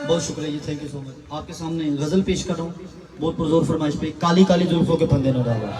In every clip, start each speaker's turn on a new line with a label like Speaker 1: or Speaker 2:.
Speaker 1: बहुत शुक्रिया जी, thank you so much. आपके सामने गजल पेश कर रहा हूँ, बहुत पुरजोर फरमाइश पे, काली काली जुल्फों के फंदे न डालो।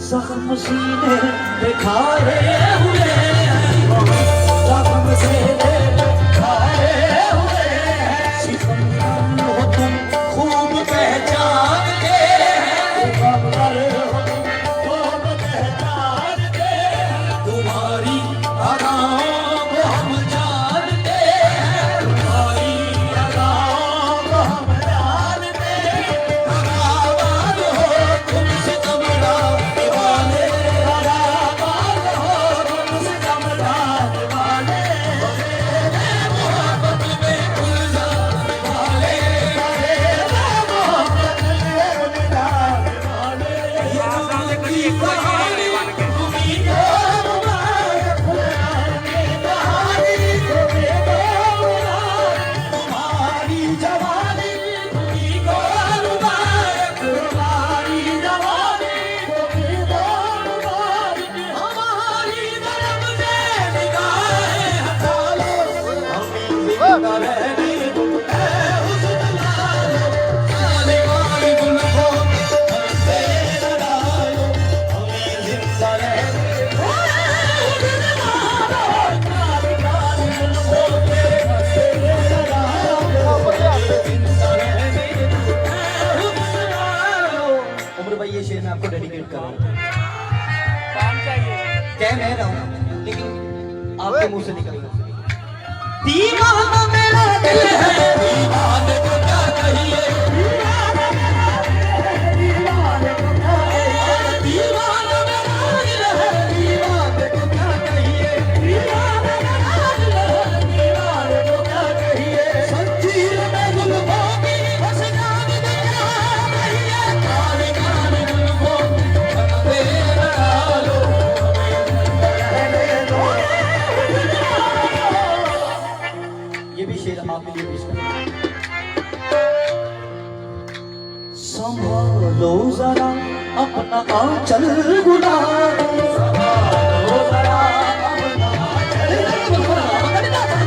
Speaker 1: जख्म सीने दिखाए हुए हैं, जख्म सीने दिखाए हुए हैं। सिकंदर हो तुम खूब पहचानते हैं, सिकंदर हो तुम खूब पहचानते हैं। तुम्हारी अदाओं को हम जानते हैं, तुम्हारी अदाओं को हम जानते हैं। आबाद हो तुम सितमगा दीवाने, आबाद हो तुम सितमगा दीवाने। मोहब्बत में उलझाने वाले, मोहब्बत में उलझाने वाले। ये कहानी तुम्हीं को मुबारक पुरानी कहानी, तुम्हीं को मुबारक। तुम्हारी जवानी तुम्हीं को मुबारक, तुम्हारी जवानी तुम्हीं को मुबारक। हमारी तरफ से निगाहें हटा लो, हमें जिंदा रहने दो ऐ हुस्न लालो। आने वाली जुल्फों हमसे न डालो, हमें जिंदा रहने दो ऐ हुस्न लालो। काली काली जुल्फों पे हमसे न डालो, हमें जिंदा रहने दो ऐ हुस्न लालो। उमर भाई, ये शेर मैं आपको डेडिकेट कर रहा हूँ। कह मैं रहा हूँ लेकिन आपके मुंह से निकल रहा है। दीवाना मेरा दिल है, दीवाने को क्या कहिए, दीवाना मेरा दिल है, दीवाने को क्या कहिए। दीवाना मेरा दिल है, दीवाने को क्या कहिए, दीवाना मेरा दिल है, दीवाने को क्या कहिए। संजीर में जुल्फों की बस जान दे रही है, काली काली जुल्फों हमसे न डालो, हमें रहने दो। ये भी शेर आपके लिए पेश कर रहा हूं। संभालो जरा अपना आंचल गुलाबी, संभालो जरा अपना आंचल गुलाबी,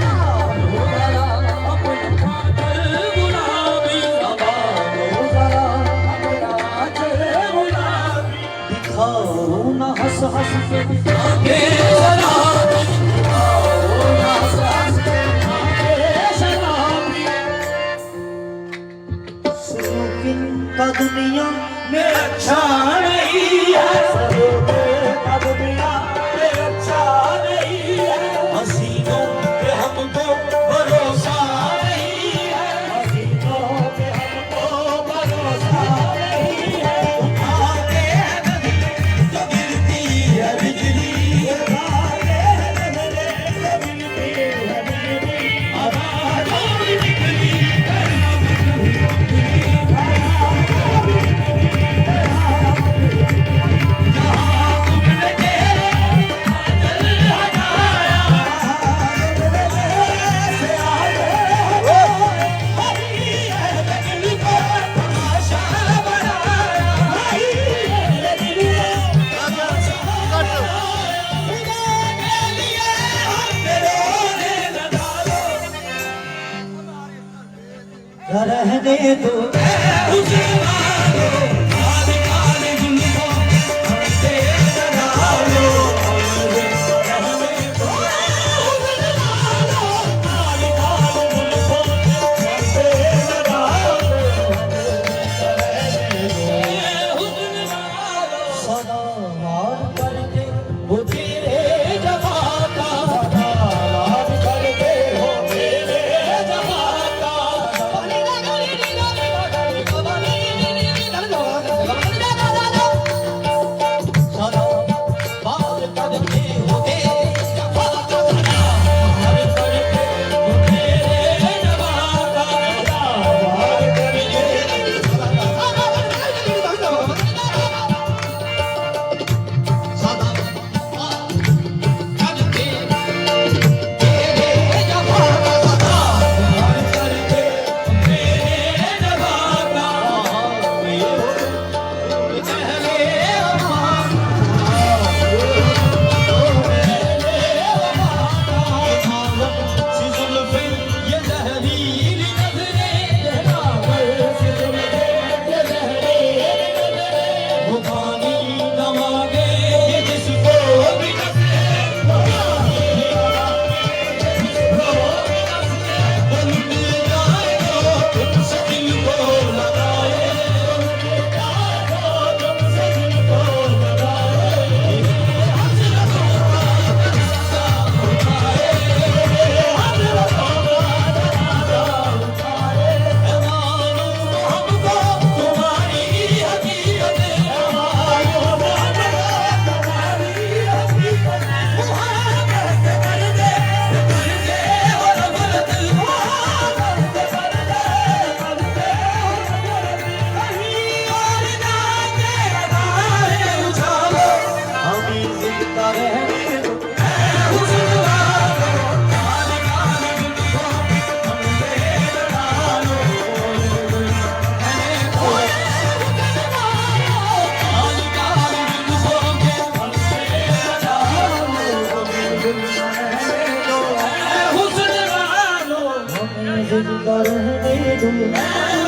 Speaker 1: संभालो जरा अपना आंचल गुलाबी, संभालो जरा अपना आंचल गुलाबी। दिखाओ ना हंस हंस के आंखें शराबी, दिखाओ ना हंस हंस के आंखें शराबी। सरूकिन का दुनिया में अच्छा नहीं है, सरूकिन का दुनिया में अच्छा नहीं है। हसीनों पे हमको भरोसा नहीं है, हसीनों पे हमको भरोसा नहीं है। उठाते हैं नजरें जो गिरती है बिजली, उठाते हैं नजरें जो गिरती है बिजली। आवाज़ों में निकली रहने दो उसे मारो, काली काली जुल्फों हमसे न डालो, हमें रहने दो उसे मारो, काली काली जुल्फों हमसे न डालो, रहने दो हुस्न वालो। सदा वार करते हो तेरे जमा का, सदा वार करते हो तेरे जमा का। जिंदा रहने दो